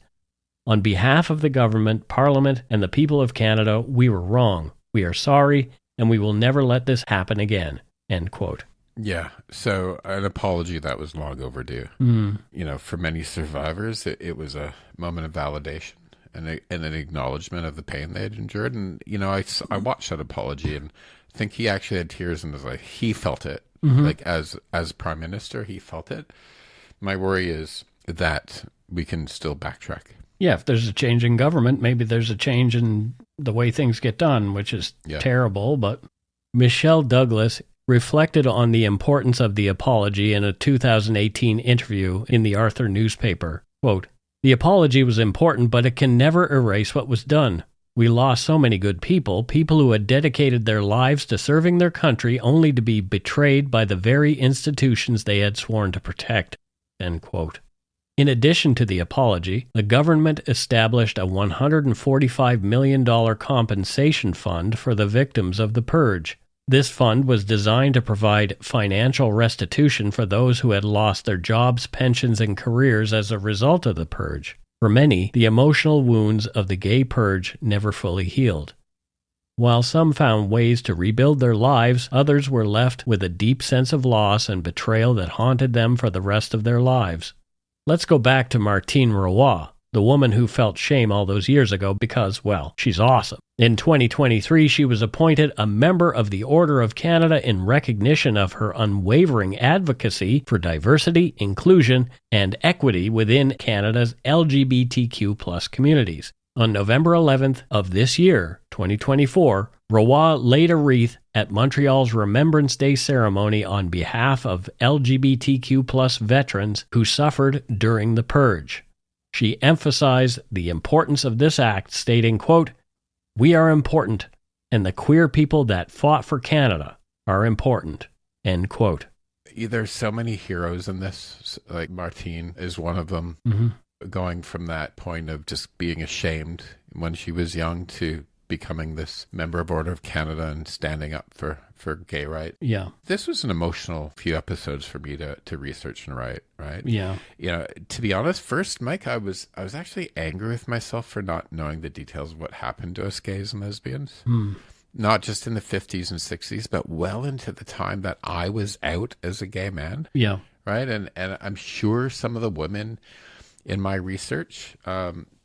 On behalf of the government, Parliament, and the people of Canada, we were wrong. We are sorry, and we will never let this happen again." End quote. Yeah, so an apology that was long overdue. For many survivors, it was a moment of validation and an acknowledgement of the pain they had endured. And, I watched that apology and I think he actually had tears in his eyes. He felt it. Like as Prime Minister, he felt it. My worry is that we can still backtrack. Yeah, if there's a change in government, maybe there's a change in the way things get done, which is terrible. But Michelle Douglas reflected on the importance of the apology in a 2018 interview in the Arthur newspaper. Quote, "The apology was important, but it can never erase what was done. We lost so many good people who had dedicated their lives to serving their country only to be betrayed by the very institutions they had sworn to protect." End quote. In addition to the apology, the government established a $145 million compensation fund for the victims of the purge. This fund was designed to provide financial restitution for those who had lost their jobs, pensions, and careers as a result of the purge. For many, the emotional wounds of the Gay Purge never fully healed. While some found ways to rebuild their lives, others were left with a deep sense of loss and betrayal that haunted them for the rest of their lives. Let's go back to Martine Roulois, the woman who felt shame all those years ago because, well, she's awesome. In 2023, she was appointed a member of the Order of Canada in recognition of her unwavering advocacy for diversity, inclusion, and equity within Canada's LGBTQ+ communities. On November 11th of this year, 2024, Roy laid a wreath at Montreal's Remembrance Day ceremony on behalf of LGBTQ+ veterans who suffered during the Purge. She emphasized the importance of this act, stating, quote, "We are important, and the queer people that fought for Canada are important," end quote. There's so many heroes in this, like Martine is one of them, going from that point of just being ashamed when she was young to becoming this member of Order of Canada and standing up for gay rights. Yeah. This was an emotional few episodes for me to research and write, right? Yeah. You know, to be honest, first, Mike, I was actually angry with myself for not knowing the details of what happened to us gays and lesbians. Not just in the 50s and 60s, but well into the time that I was out as a gay man. Yeah. Right? And I'm sure some of the women in my research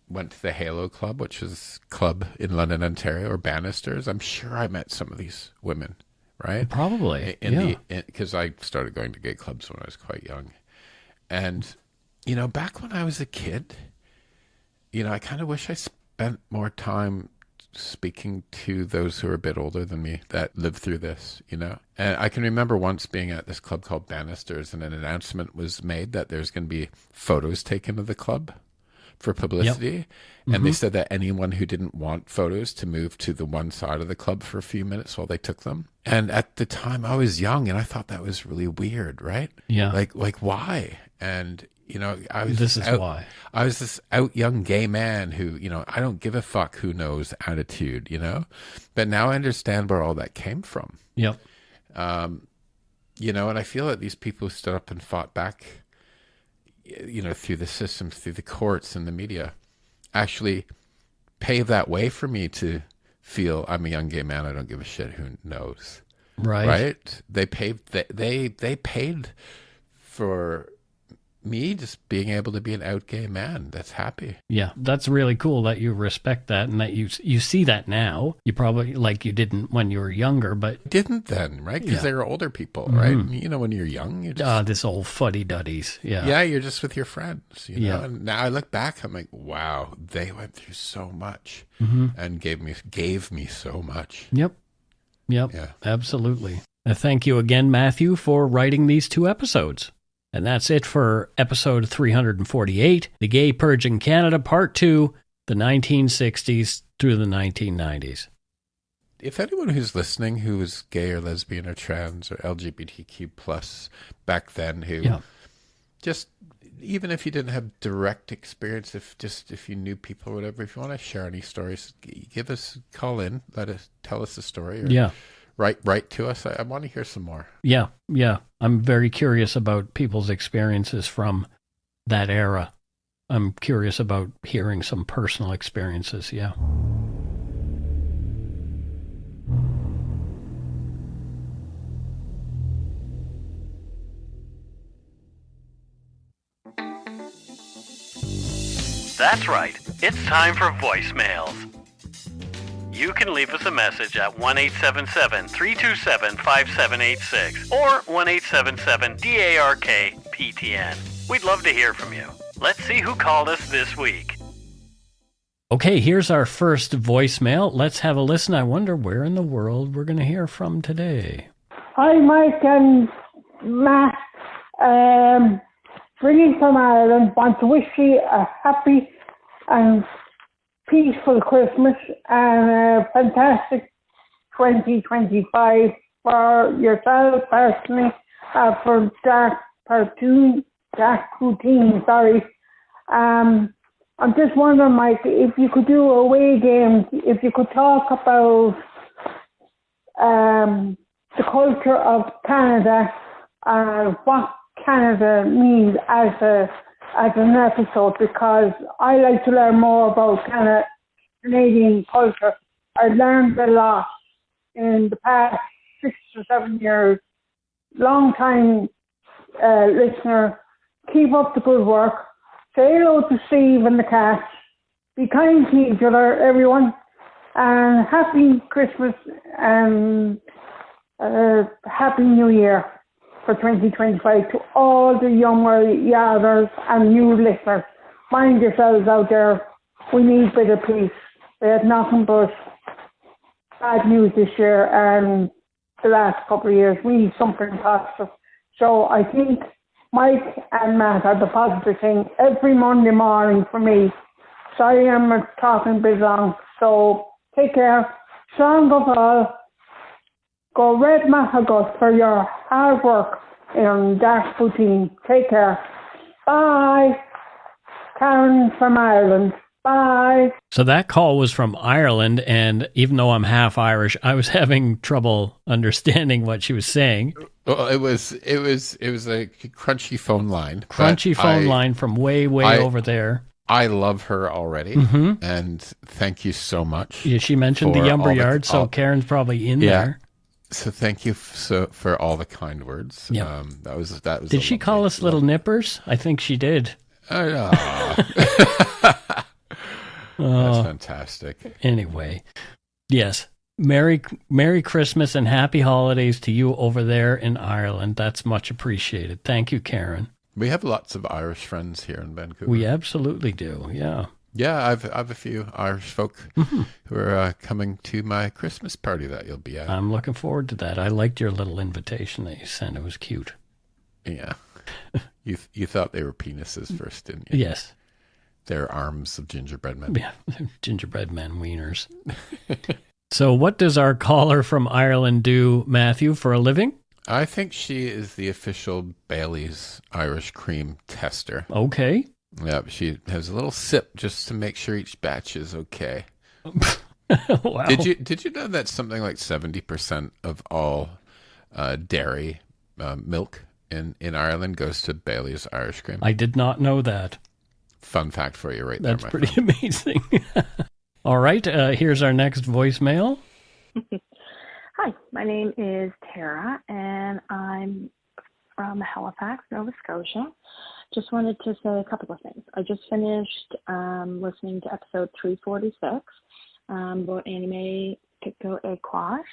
went to the Halo Club, which is a club in London, Ontario, or Bannisters. I'm sure I met some of these women, right? Probably, because I started going to gay clubs when I was quite young. And, you know, back when I was a kid, you know, I kind of wish I spent more time speaking to those who are a bit older than me that lived through this, you know. And I can remember once being at this club called Bannisters, and an announcement was made that there's going to be photos taken of the club for publicity. Yep. And they said that anyone who didn't want photos to move to the one side of the club for a few minutes while they took them. And at the time I was young and I thought that was really weird, right? Yeah. Like why? And, you know, I was why. I was this out young gay man who, you know, I don't give a fuck who knows attitude, you know, but now I understand where all that came from. Yep. You know, and I feel that these people who stood up and fought back, you know, through the systems, through the courts and the media, actually paved that way for me to feel I'm a young gay man. I don't give a shit who knows. Right. Right. They paid for me just being able to be an out gay man that's happy. Yeah, that's really cool that you respect that and that you see that now. You probably, like, you didn't when you were younger, but... Didn't then, right? Because they were older people, right? You know, when you're young, you're just... this old fuddy-duddies, yeah. Yeah, you're just with your friends, you know? And now I look back, I'm like, wow, they went through so much and gave me so much. Yep, yeah. Absolutely. Thank you again, Matthew, for writing these 2 episodes. And that's it for episode 348, The Gay Purge in Canada, Part 2, the 1960s through the 1990s. If anyone who's listening who was gay or lesbian or trans or LGBTQ+ back then, who just, even if you didn't have direct experience, if you knew people or whatever, if you want to share any stories, give us a call in, tell us the story. Or write to us. I want to hear some more. Yeah. I'm very curious about people's experiences from that era. I'm curious about hearing some personal experiences, yeah. That's right. It's time for voicemails. You can leave us a message at 1-877-327-5786 or 1-877-DARK-PTN. We'd love to hear from you. Let's see who called us this week. Okay, here's our first voicemail. Let's have a listen. I wonder where in the world we're going to hear from today. Hi, Mike and Matt. Ringing from Ireland. Want to wish you a happy and peaceful Christmas and a fantastic 2025 for yourself personally, for Dark Routine, I'm just wondering, Mike, if you could do a away game, if you could talk about the culture of Canada, what Canada means as an episode, because I like to learn more about Canadian culture. I learned a lot in the past 6 or 7 years. Long time listener. Keep up the good work. Say hello to Steve and the cat. Be kind to each other, everyone. And happy Christmas and happy New Year for 2025 to all the younger yadders and new listeners. Mind yourselves out there. We need a bit of peace. We had nothing but bad news this year and the last couple of years. We need something positive. So I think Mike and Matt are the positive thing every Monday morning for me. Sorry I'm talking a bit long. So take care. Strong of all. Go Red Mahagot for your hard work in Dark Poutine. Take care. Bye. Karen from Ireland. Bye. So that call was from Ireland, and even though I'm half Irish, I was having trouble understanding what she was saying. Well, it was a crunchy phone line. Crunchy phone line from way over there. I love her already, and thank you so much. Yeah, she mentioned the Yumber Yard, so Karen's probably in there. So thank you for all the kind words. Yeah. That was. Did she call us little nippers? I think she did. That's fantastic. Anyway, yes. Merry Christmas and happy holidays to you over there in Ireland. That's much appreciated. Thank you, Karen. We have lots of Irish friends here in Vancouver. We absolutely do, yeah. Yeah, I've a few Irish folk who are coming to my Christmas party that you'll be at. I'm looking forward to that. I liked your little invitation that you sent. It was cute. Yeah. You thought they were penises first, didn't you? Yes. They're arms of gingerbread men. Yeah, gingerbread men wieners. So what does our caller from Ireland do, Matthew, for a living? I think she is the official Bailey's Irish cream tester. Okay. Yeah, she has a little sip just to make sure each batch is okay. Wow. Did you know that something like 70% of all dairy milk in Ireland goes to Bailey's Irish cream? I did not know that. Fun fact for you right That's there, pretty amazing. All right, here's our next voicemail. Hi, my name is Tara, and I'm from Halifax, Nova Scotia. Just wanted to say a couple of things. I just finished listening to episode 346 about anime Pico et Quash.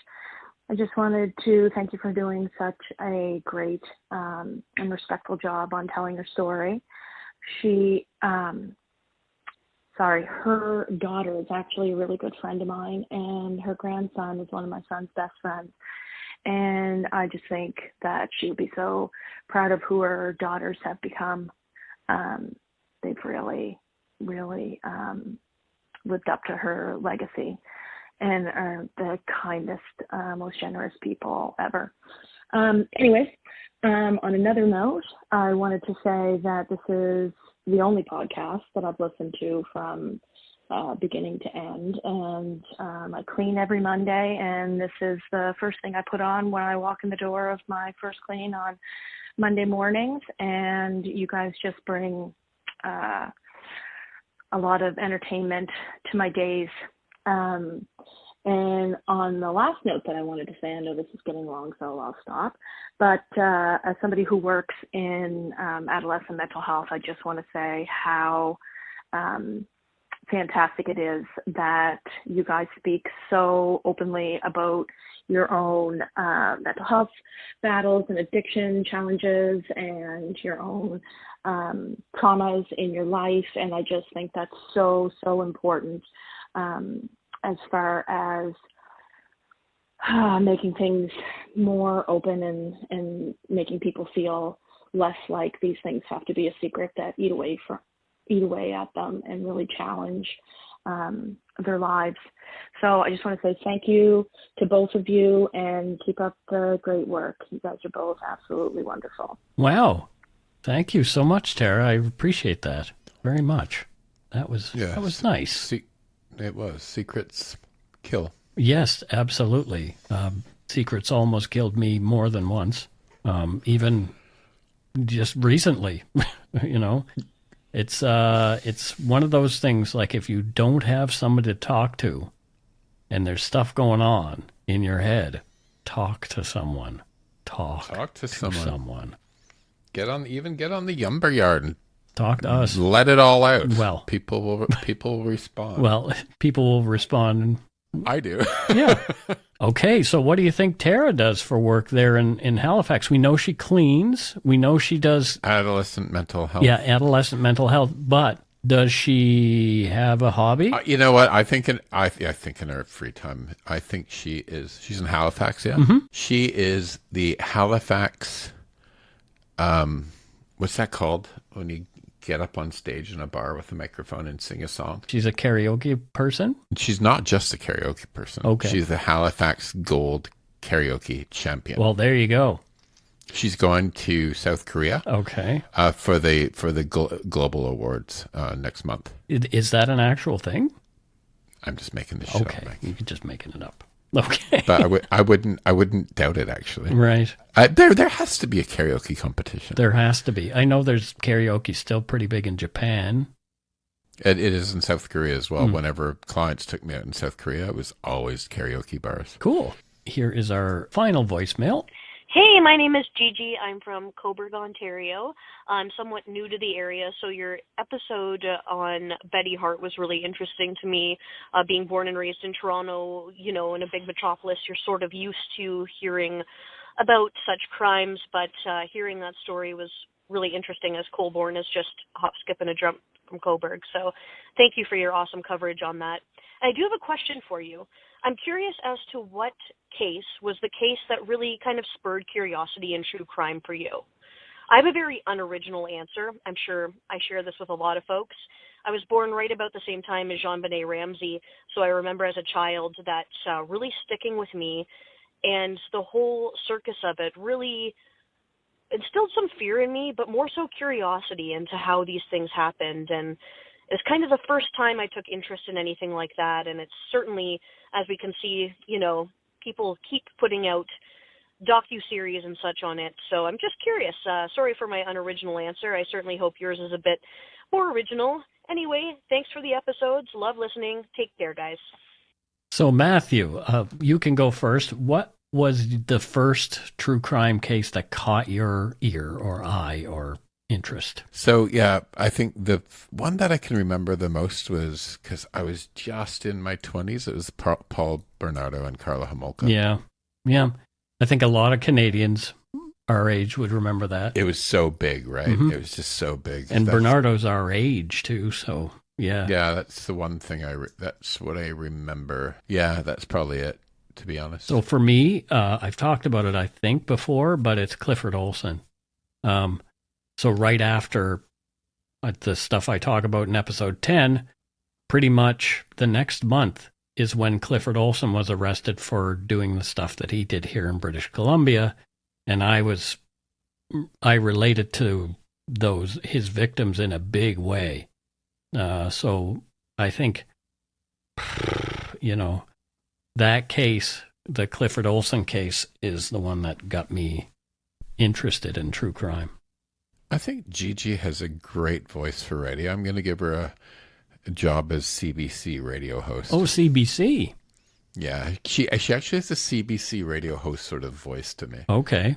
I just wanted to thank you for doing such a great and respectful job on telling her story. Her daughter is actually a really good friend of mine, and her grandson is one of my son's best friends. And I just think that she would be so proud of who her daughters have become. They've really, really lived up to her legacy and are the kindest, most generous people ever. Anyways, on another note, I wanted to say that this is the only podcast that I've listened to from beginning to end. And I clean every Monday, and this is the first thing I put on when I walk in the door of my first clean on Monday mornings. And you guys just bring a lot of entertainment to my days. And on the last note that I wanted to say, I know this is getting long, so I'll stop. But as somebody who works in adolescent mental health, I just want to say how fantastic it is that you guys speak so openly about your own mental health battles and addiction challenges and your own traumas in your life. And I just think that's so, so important. As far as making things more open and making people feel less like these things have to be a secret that eat away at them and really challenge their lives. So I just want to say thank you to both of you and keep up the great work. You guys are both absolutely wonderful. Wow. Thank you so much, Tara. I appreciate that very much. That was nice. It was. Secrets kill. Yes, absolutely. Secrets almost killed me more than once. Even just recently, you know. It's one of those things, like if you don't have somebody to talk to and there's stuff going on in your head, talk to someone. Talk to someone. Get on the Yumber Yard and Talk to us. Let it all out. Well, people will respond. Well, people will respond. I do. Yeah. Okay, so what do you think Tara does for work there in Halifax? We know she cleans. We know she does adolescent mental health. Yeah, adolescent mental health. But does she have a hobby? You know what? I think in her free time, I think she's in Halifax. Yeah, She is the Halifax. What's that called when you get up on stage in a bar with a microphone and sing a song? She's a karaoke person? She's not just a karaoke person. Okay. She's the Halifax Gold Karaoke Champion. Well, there you go. She's going to South Korea. Okay. For the global awards next month. Is that an actual thing? I'm just making this shit up. Okay, you're just making it up. Okay. But I wouldn't doubt it, actually. Right. There has to be a karaoke competition. There has to be. I know there's karaoke still pretty big in Japan. It is in South Korea as well. Whenever clients took me out in South Korea, it was always karaoke bars. Cool. Here is our final voicemail. Hey, my name is Gigi. I'm from Cobourg, Ontario. I'm somewhat new to the area, so your episode on Betty Hart was really interesting to me. Being born and raised in Toronto, in a big metropolis, you're sort of used to hearing about such crimes, but hearing that story was really interesting, as Colborne is just a hop, skip, and a jump from Cobourg. So thank you for your awesome coverage on that. I do have a question for you. I'm curious as to what case was the case that really kind of spurred curiosity in true crime for you. I have a very unoriginal answer. I'm sure I share this with a lot of folks. I was born right about the same time as Jean-Benet Ramsey, so I remember as a child that really sticking with me, and the whole circus of it really instilled some fear in me, but more so curiosity into how these things happened. And it's kind of the first time I took interest in anything like that, and it's certainly, as we can see, people keep putting out docuseries and such on it. So I'm just curious. Sorry for my unoriginal answer. I certainly hope yours is a bit more original. Anyway, thanks for the episodes. Love listening. Take care, guys. So, Matthew, you can go first. What was the first true crime case that caught your ear or eye or interest? So, yeah, I think the one that I can remember the most was, because I was just in my 20s, it was Paul Bernardo and Carla Homolka. Yeah. I think a lot of Canadians our age would remember that. It was so big, right? Mm-hmm. It was just so big. And Bernardo's our age, too, so, yeah. Yeah, that's the one thing that's what I remember. Yeah, that's probably it, to be honest. So for me, I've talked about it, I think, before, but it's Clifford Olson. So right after the stuff I talk about in episode 10, pretty much the next month is when Clifford Olson was arrested for doing the stuff that he did here in British Columbia. And I related to his victims in a big way. So I think, that case, the Clifford Olson case, is the one that got me interested in true crime. I think Gigi has a great voice for radio. I'm going to give her a job as CBC radio host. Oh, CBC. Yeah, she actually has a CBC radio host sort of voice to me. Okay.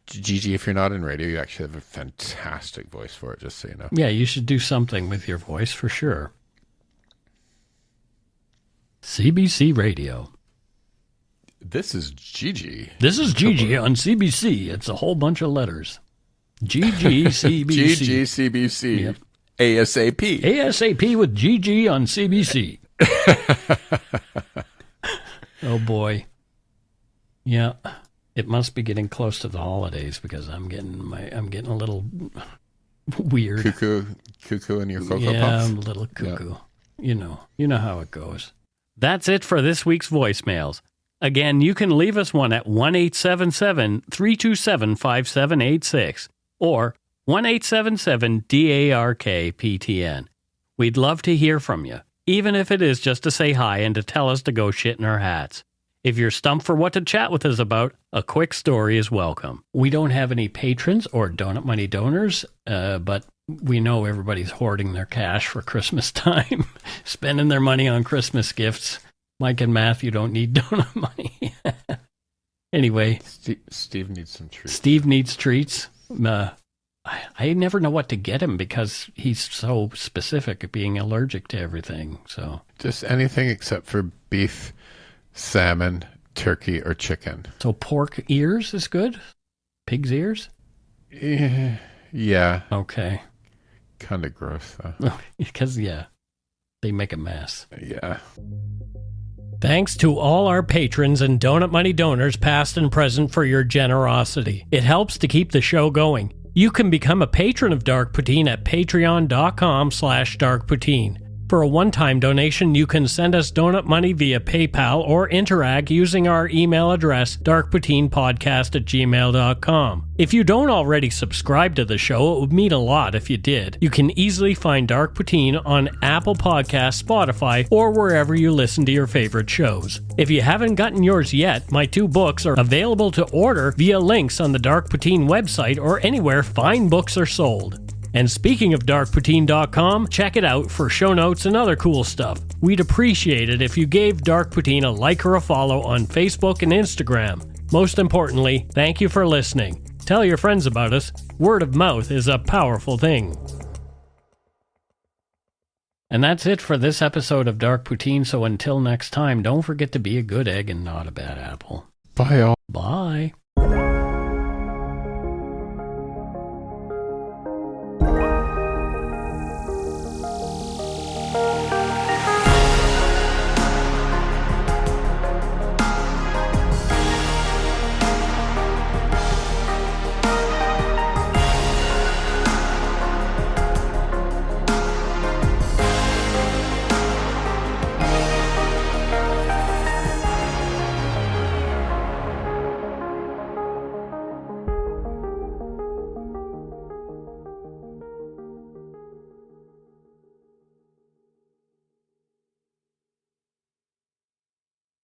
Gigi, if you're not in radio, you actually have a fantastic voice for it, just so you know. Yeah, you should do something with your voice for sure. CBC Radio. This is Gigi. This is Gigi on CBC. It's a whole bunch of letters. GGCBC. GGCBC. Yep. ASAP. ASAP with Gigi on CBC. Oh boy. Yeah. It must be getting close to the holidays because I'm getting a little weird. Cuckoo in your Cocoa Puffs? Yeah, I'm a little cuckoo. Yeah. You know how it goes. That's it for this week's voicemails. Again, you can leave us one at 1-877-327-5786 or 1-877-DARK-PTN. We'd love to hear from you, even if it is just to say hi and to tell us to go shit in our hats. If you're stumped for what to chat with us about, a quick story is welcome. We don't have any patrons or donut money donors, but we know everybody's hoarding their cash for Christmas time, spending their money on Christmas gifts. Mike and Matthew don't need donut money. Anyway. Steve needs some treats. Steve needs treats. I never know what to get him because he's so specific at being allergic to everything. So just anything except for beef, salmon, turkey, or chicken. So pork ears is good? Pig's ears? Yeah. Okay. Kind of gross, though. Because, they make a mess. Yeah. Thanks to all our patrons and Donut Money donors, past and present, for your generosity. It helps to keep the show going. You can become a patron of Dark Poutine at patreon.com/darkpoutine. For a one-time donation, you can send us donut money via PayPal or interact using our email address, darkpoutinepodcast@gmail.com. If you don't already subscribe to the show, it would mean a lot if you did. You can easily find Dark Poutine on Apple Podcasts, Spotify, or wherever you listen to your favorite shows. If you haven't gotten yours yet, my 2 books are available to order via links on the Dark Poutine website or anywhere fine books are sold. And speaking of darkpoutine.com, check it out for show notes and other cool stuff. We'd appreciate it if you gave Dark Poutine a like or a follow on Facebook and Instagram. Most importantly, thank you for listening. Tell your friends about us. Word of mouth is a powerful thing. And that's it for this episode of Dark Poutine, so until next time, don't forget to be a good egg and not a bad apple. Bye, all. Bye.